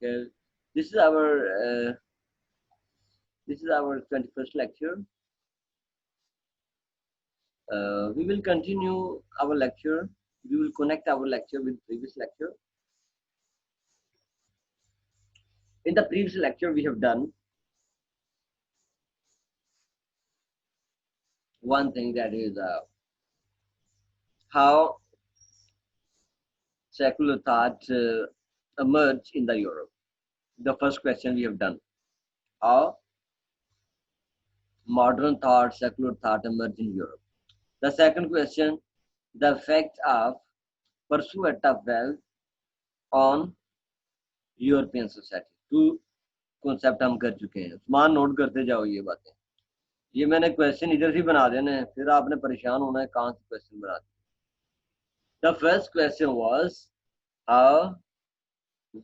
Okay, this is our 21st lecture. We will continue our lecture. We will connect our lecture with previous lecture. In the previous lecture, we have done one thing, that is how secular thought emerged in the Europe. The first question we have done: how modern thought, secular thought emerged in Europe. The second question: the effect of pursuit of wealth on European society. Two concept हम कर चुके हैं. मान note करते जाओ ये बातें. ये मैंने क्वेश्चन इधर से बना देना है, फिर आपने परेशान होना है कहाँ से क्वेश्चन बना दिए. The first question was how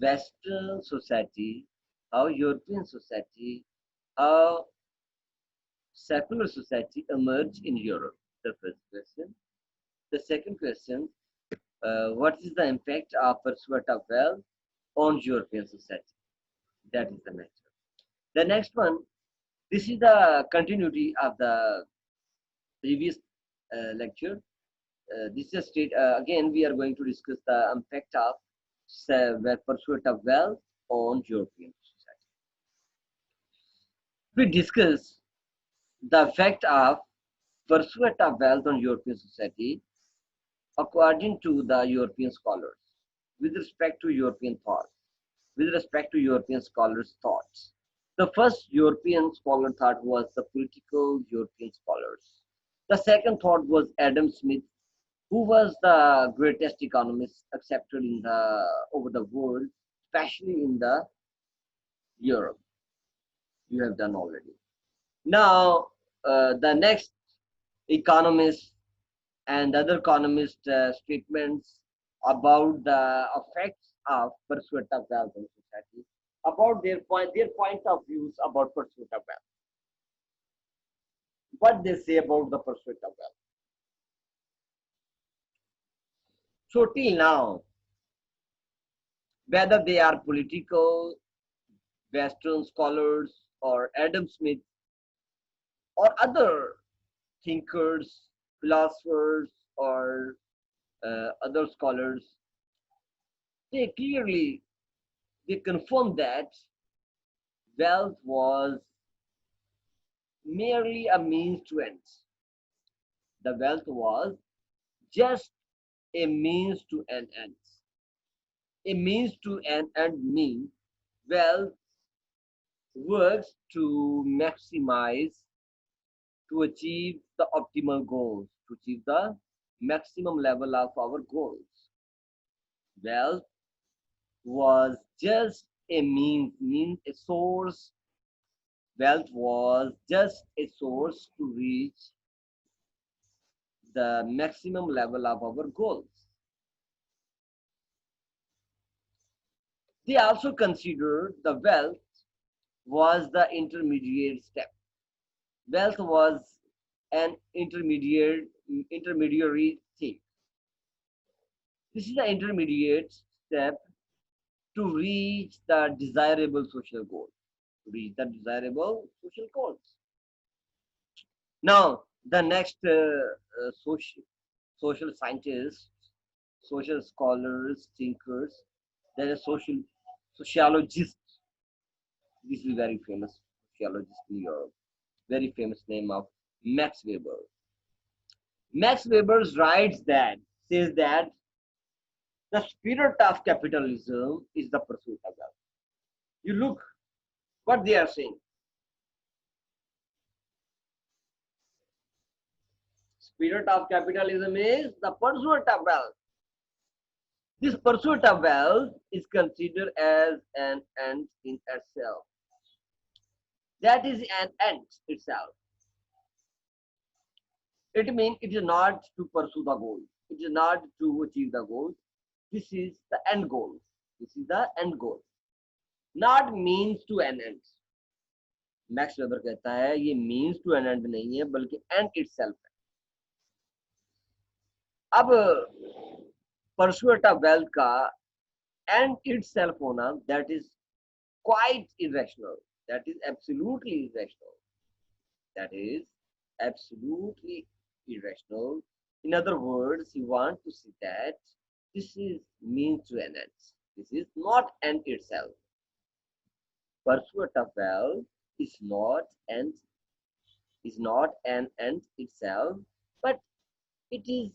western society, how European society, how secular society emerged in Europe. The first question. The second question: what is the impact of pursuit of wealth on European society? That is the matter. The next one, this is the continuity of the previous lecture. This is a state, again, we are going to discuss the impact of pursuit of wealth on European society. We discuss the effect of pursuit of wealth on European society according to the European scholars, with respect to European thought, with respect to European scholars' thoughts. The first European scholar thought was the political European scholars. The second thought was Adam Smith, who was the greatest economist accepted in over the world, especially in the Europe. You have done already. Now, the next economist and other economist statements about the effects of pursuit of wealth in society, about their point of views about pursuit of wealth. What they say about the pursuit of wealth. So till now, whether they are political, Western scholars, or Adam Smith, or other thinkers, philosophers, or other scholars, they clearly confirm that wealth was merely a means to ends. The wealth was just a means to an end. A means to an end means wealth works to maximize, to achieve the optimal goals, to achieve the maximum level of our goals. Wealth was just a means, a source. Wealth was just a source to reach the maximum level of our goals. They also considered the wealth was the intermediate step. Wealth was an intermediary thing. This is the intermediate step to reach the desirable social goal. To reach the desirable social goals. Now, the next social scientists, social scholars, thinkers, there are sociologists. This is very famous sociologist in Europe. Very famous name of Max Weber. Max Weber says that the spirit of capitalism is the pursuit of wealth. You look what they are saying. Spirit of capitalism is the pursuit of wealth. This pursuit of wealth is considered as an end in itself. That is an end itself. It means it is not to pursue the goal. It is not to achieve the goal. This is the end goal. This is the end goal. Not means to an end. Max weber कहता है ये means to an end नहीं है बल्कि end itself है. अब pursuit of wealth का end itself होना, that is quite irrational. That is absolutely irrational. That is absolutely irrational. In other words, you want to see that this is means to an end. This is not end itself. Pursuit of wealth is not an end itself, but it is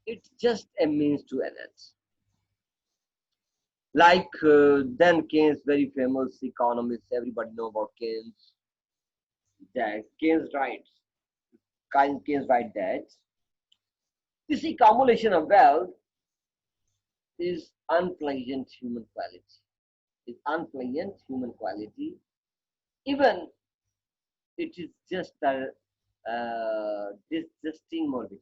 it's just a means to an end. Like then Keynes, very famous economist, everybody know about Keynes. That Keynes writes, Keynes writes that this accumulation of wealth is unpleasant human quality. Is unpleasant human quality. Even it is just a disgusting morbidity.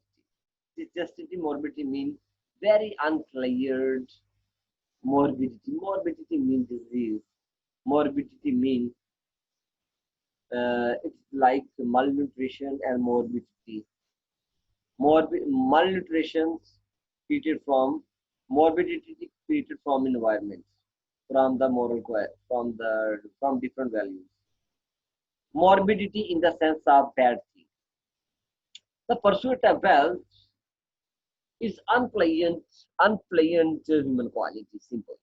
Disgusting morbidity means very uncleared morbidity. Morbidity means disease. Morbidity means it's like malnutrition and morbidity. Malnutrition created from morbidity created from environment, from the from different values. Morbidity in the sense of bad thing. The pursuit of wealth is unpleasant human quality. Simple.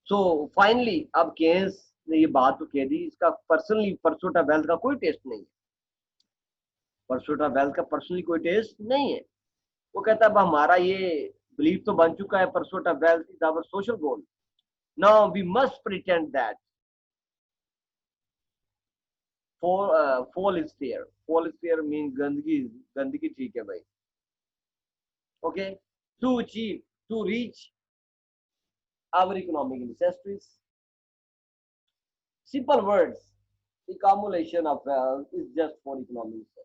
So finally, अब case ने ये बात तो कह दी, इसका personally pursuit of wealth का कोई test नहीं है. परसूट ऑफ वेल्थ का पर्सनली कोई टेस्ट नहीं है. वो कहता है हमारा ये बिलीफ तो बन चुका है, pursuit of wealth is our social goal. Now we must pretend that fall is fair. Fall is fair means गंदगी ठीक है भाई. Okay, to reach our economic necessities. Simple words, accumulation of wealth is just for economic necessities.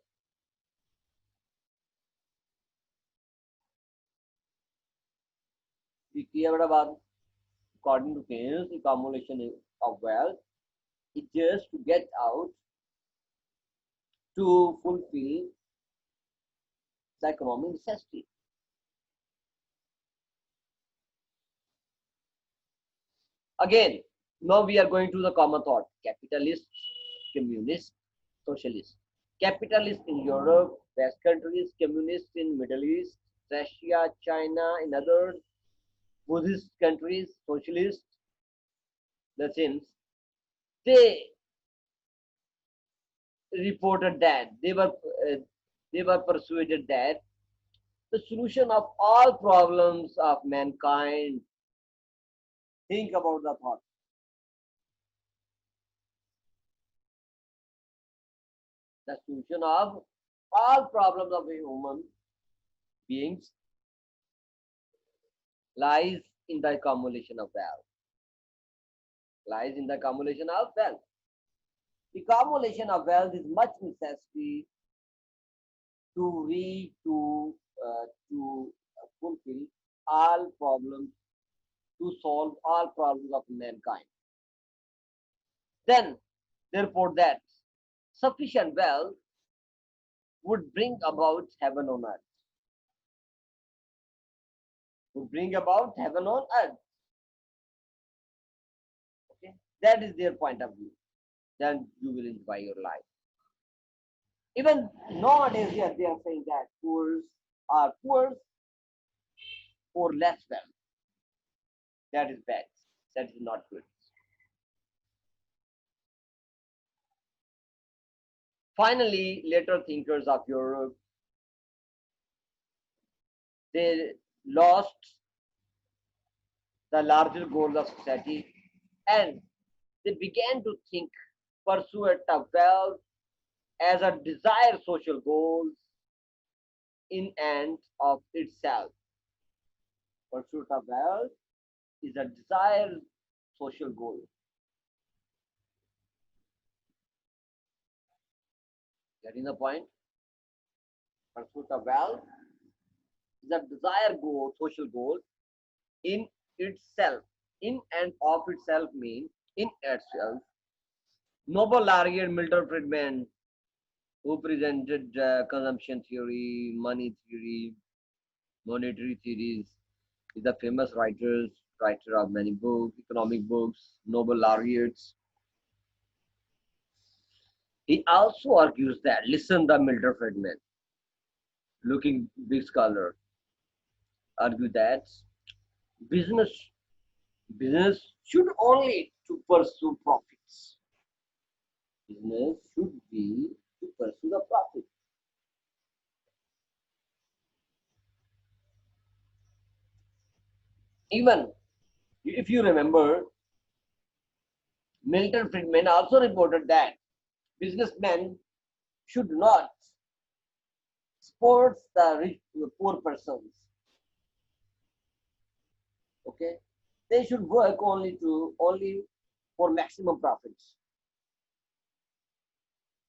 According to Keynes, accumulation of wealth is just to get out to fulfill the economic necessity. Again, now we are going to the common thought: capitalist, communist, socialist. Capitalist in Europe, West countries, communist in Middle East, Russia, China, in other Buddhist countries, socialist, the Sims, they reported that they were persuaded that the solution of all problems of mankind. Think about the thought. The solution of all problems of human beings lies in the accumulation of wealth. Lies in the accumulation of wealth. The accumulation of wealth is much necessary to fulfill all problems, to solve all problems of mankind. Then, therefore, that sufficient wealth would bring about heaven on earth. Would bring about heaven on earth. Okay, that is their point of view. Then you will enjoy your life. Even nowadays, they are saying that poor are poor for less wealth. That is bad. That is not good. Finally, later thinkers of Europe, they lost the larger goals of society and they began to think pursuit of wealth as a desired social goal in and of itself. Pursuit of wealth is a desired social goal. Getting the point? Pursuit of wealth is a desired goal, social goal in itself. In and of itself means in itself. Nobel laureate Milton Friedman, who presented consumption theory, money theory, monetary theories, He's a famous writer of many books, economic books, Nobel laureates. He also argues that, listen, the Milton Friedman, looking big scholar, argue that business business should only to pursue profits. Business should be to pursue the profit. Even if you remember, Milton Friedman also reported that businessmen should not support the rich, poor persons. Okay, they should work only for maximum profits.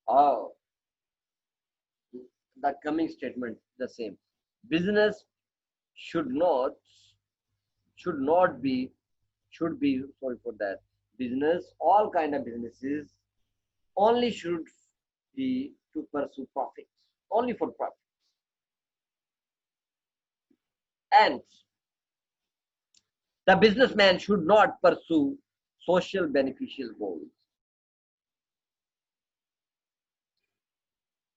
Oh, the coming statement the same. Business should not should not be should be sorry for that. Business, all kind of businesses only should be to pursue profits, only for profit. And the businessman should not pursue social beneficial goals.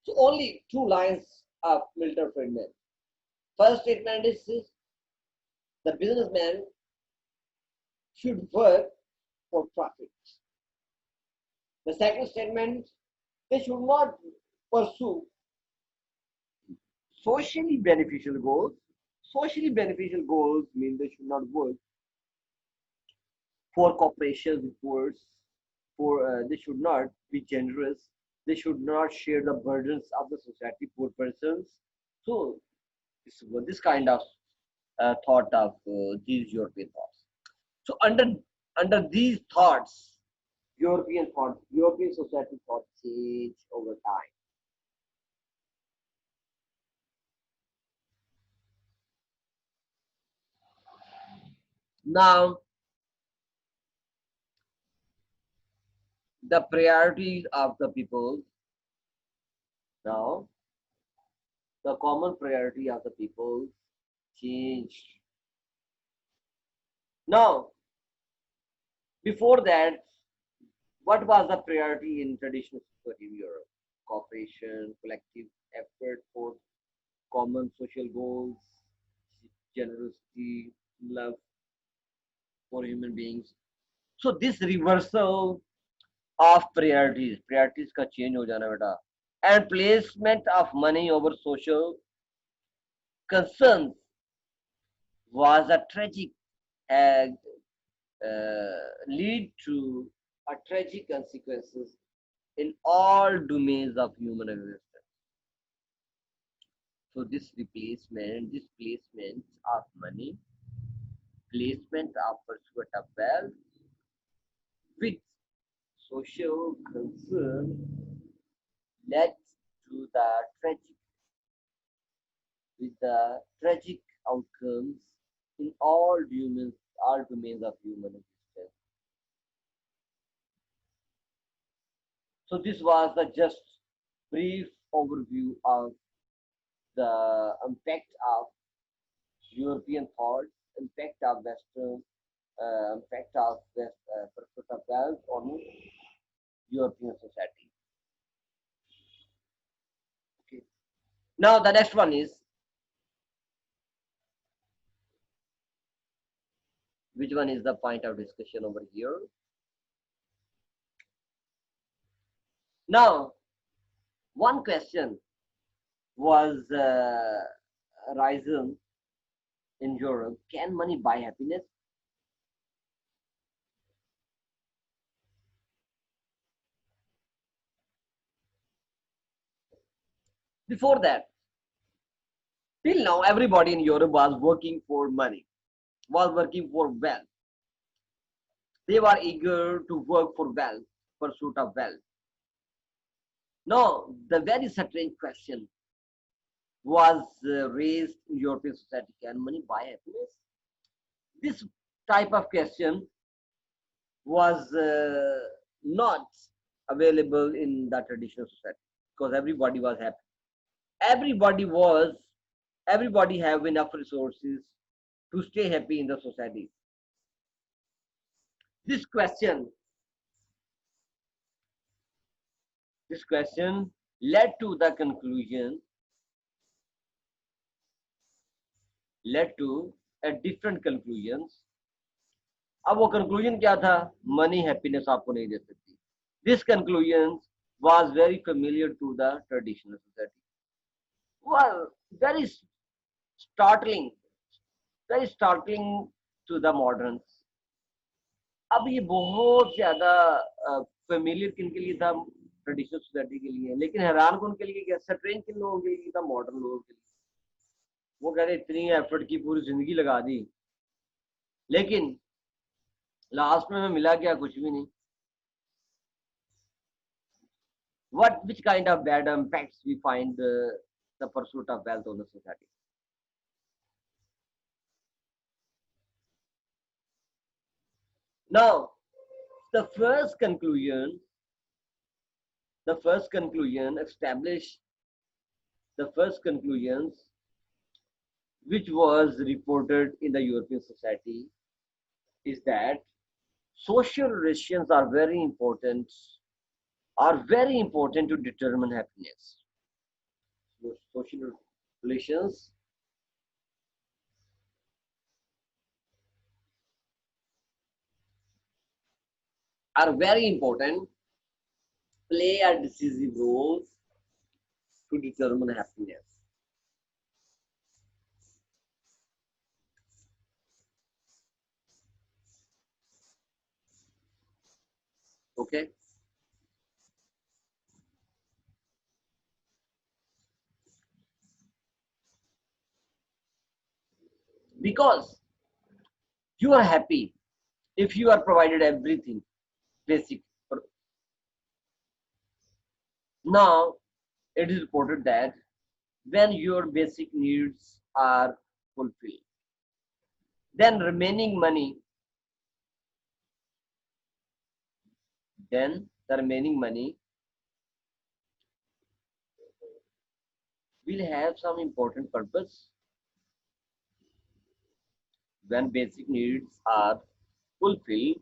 So only two lines of Milton Friedman. First statement is this, the businessman should work for profit. The second statement, they should not pursue socially beneficial goals. Socially beneficial goals mean they should not work for corporations with poor, they should not be generous. They should not share the burdens of the society, poor persons. So this kind of thought of these European thoughts. So under these thoughts, European society thought change over time. Now the priorities of the people, now the common priority of the people changed. Now, before that, what was the priority in traditional society in Europe? Cooperation, collective effort for common social goals, generosity, love for human beings. So this reversal of priorities का change हो जाना बेटा, and placement of money over social concerns was a tragic and lead to a tragic consequences in all domains of human existence. So this placement of money, placement of pursuit of wealth with social concern led to the tragic outcomes in all domains of human existence. So this was the just brief overview of the impact of European thought, impact of Western, impact of pursuit of wealth on European society. Okay. Now the next one is, which one is the point of discussion over here? Now, one question was risen in Europe: can money buy happiness? Before that, till now, everybody in Europe was working for money, was working for wealth. They were eager to work for wealth, pursuit of wealth. Now, the very strange question was raised in European society: can money buy happiness? This type of question was not available in the traditional society because everybody was happy. Everybody was, everybody have enough resources to stay happy in the society? This question, this question led to the conclusion, led to a different conclusions. अब वो conclusion क्या था? Money happiness आपको नहीं दे सकती. This conclusion was very familiar to the traditional society. Well, very startling, very startling to the moderns. अब ये बहुत ज्यादा फेमिलियर किन के लिए था? ट्रेडिशनल सोसाइटी के लिए, लेकिन हैरान कौन के लिए, क्या स्ट्रेंज किन लोगों के लिए था? मॉडर्न लोगों के लिए. वो कह रहे इतनी एफर्ट की, पूरी जिंदगी लगा दी, लेकिन लास्ट में मिला क्या? कुछ भी नहीं. Which kind of bad impacts we find the pursuit of wealth on the society? Now, the first conclusion, established the first conclusions which was reported in the European society is that social relations are very important to determine happiness. Social relations are very important, play a decisive role to determine happiness. Okay? Because you are happy if you are provided everything basic. Now, it is reported that when your basic needs are fulfilled, then the remaining money will have some important purpose. When basic needs are fulfilled,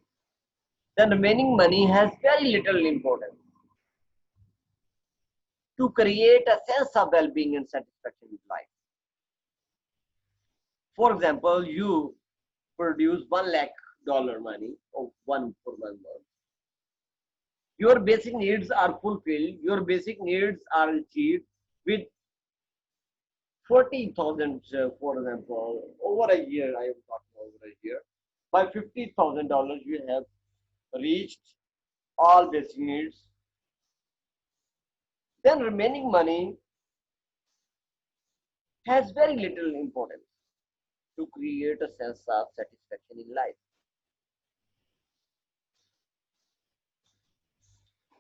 the remaining money has very little importance to create a sense of well-being and satisfaction with life. For example, you produce $1 lakh money or one for 1 month. Your basic needs are fulfilled. Your basic needs are achieved with 40,000, for example, over a year. I am talking over a year. By $50,000, you have reached all basic needs. Then remaining money has very little importance to create a sense of satisfaction in life.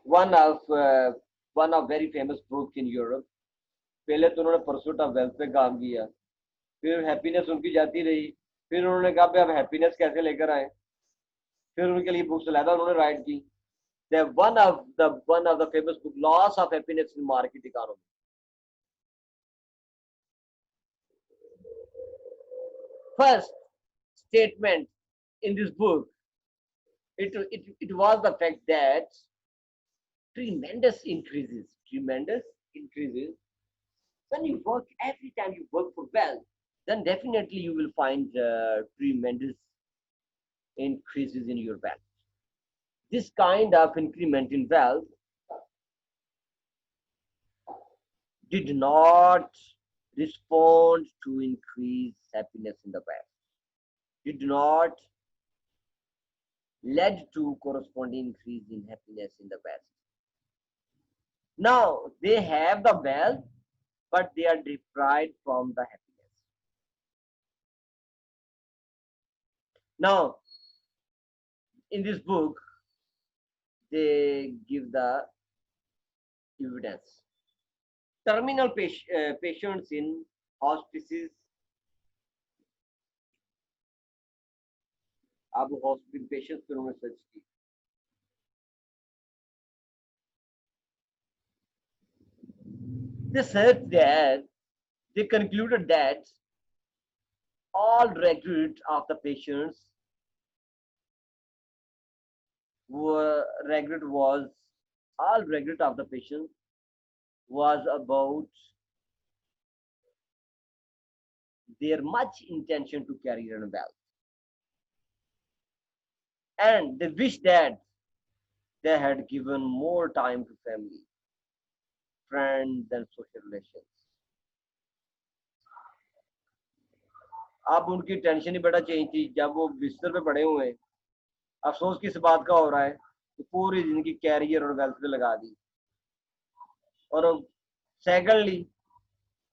One of very famous book in Europe. पहले तो उन्होंने pursuit of wealth पे काम किया, फिर happiness उनकी जाती रही, फिर उन्होंने कहा भाई अब हैप्पीनेस कैसे लेकर आए, फिर उनके लिए बुक्स लादा उन्होंने राइट की. one of the famous book, Loss of Happiness in Market Economy. First statement in this book, it was the fact that tremendous increases when you work. Every time you work for wealth, then definitely you will find tremendous increases in your wealth. This kind of increment in wealth did not respond to increased happiness in the West, did not led to corresponding increase in happiness in the West. Now they have the wealth, but they are deprived from the happiness. Now, in this book, they give the evidence. Terminal patients in hospices. अब hospital patients पे उन्होंने search की. They said that they concluded that all regret of the patients were regret was all regret of the patient was about their much intention to carry on wealth, and they wish that they had given more time to family, friends, and social relations. अब उनकी tension ही बड़ा change थी जब वो बिस्तर पे पड़े हुए हैं। अफसोस किस बात का हो रहा है कि पूरी जिंदगी कैरियर और वेल्थ पे लगा दी, और सेकंडली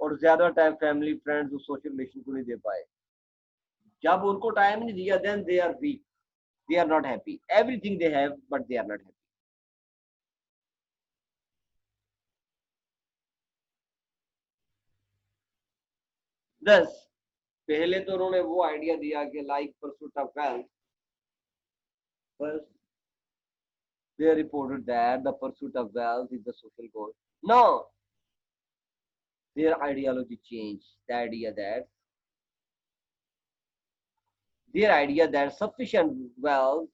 और ज्यादा टाइम फैमिली, फ्रेंड्स और सोशल रिलेशन को नहीं दे पाए। जब उनको टाइम नहीं दिया, then they are weak, they are not happy. Everything they have, but they are not happy. Thus, पहले तो उन्होंने वो आइडिया दिया कि like pursuit of wealth, first they reported that the pursuit of wealth is the social goal. No, their ideology changed. The idea that sufficient wealth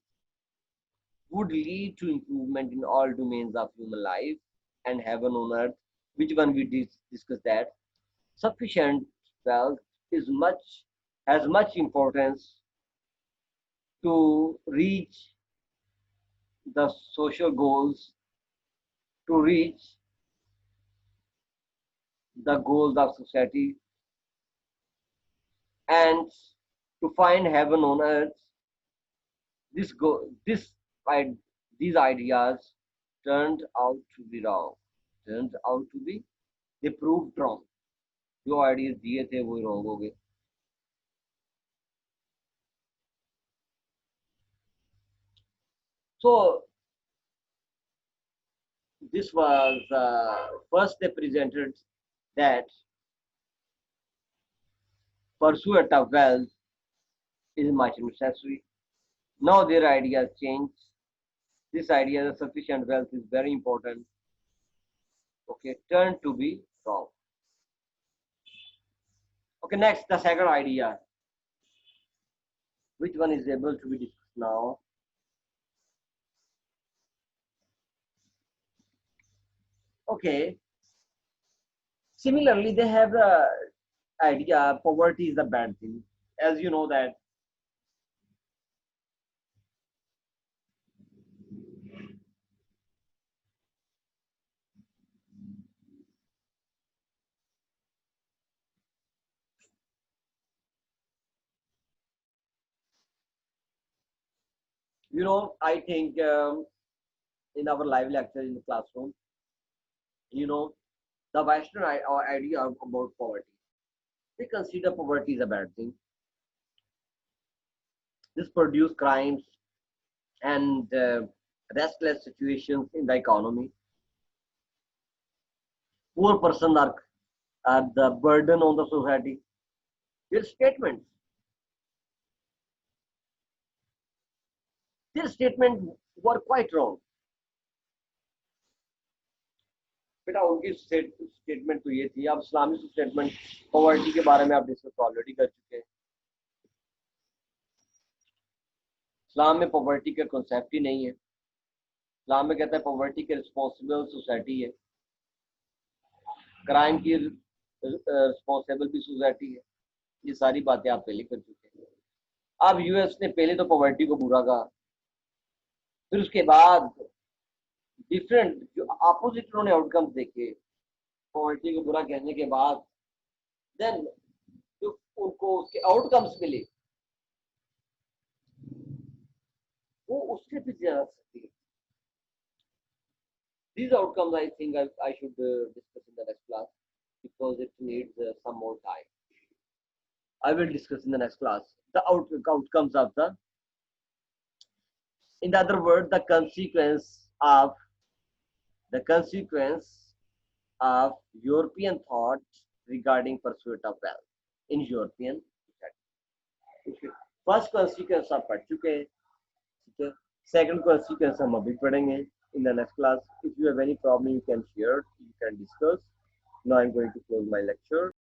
would lead to improvement in all domains of human life and heaven on earth. Which one we discuss that? Sufficient wealth is much has much importance to reach the social goals, to reach the goals of society, and to find heaven on earth. This go this these ideas turned out to be wrong. Turned out to be they proved wrong. जो ideas दिए थे वो wrong हो गए. So this was first they presented that pursuit of wealth is much necessary. Now their ideas change. This idea that sufficient wealth is very important. Okay, turned to be wrong. Okay, next the second idea. Which one is able to be discussed now? Okay. Similarly, they have the idea poverty is a bad thing. As you know that I think in our live lecture in the classroom, you know, the Western idea about poverty. They consider poverty is a bad thing. This produce crimes and restless situations in the economy. Poor person are the burden on the society. Their statements, their statements were quite wrong. बेटा उनकी statement तो ये थी. अब Islamic statement poverty के बारे में आप डिस्कस ऑलरेडी कर चुके हैं. इस्लाम में पॉवर्टी का कॉन्सेप्ट ही नहीं है. इस्लाम में कहता है पॉवर्टी के रिस्पॉन्सिबल सोसाइटी है, क्राइम की रिस्पॉन्सिबल भी सोसाइटी है. ये सारी बातें आप पहले कर चुके हैं. अब यूएस ने पहले तो पॉवर्टी को बुरा कहा, फिर उसके बाद डिफरेंट जो अपोजिट उन्होंने आउटकम्स देखे पॉवर्टी को बुरा कहने के बाद, देन जो उनको उसके आउटकम्स मिले वो उससे भी ज्यादा सकती है. These outcomes I think I should discuss in the next class because it needs some more time. I will discuss in the next class the outcomes of in the other word, the consequence of European thought regarding pursuit of wealth in European society. First consequence आप पढ़ चुके हैं, ठीक है. Second consequence हम अभी पढ़ेंगे in the next class. If you have any problem, you can share, you can discuss. Now I'm going to close my lecture.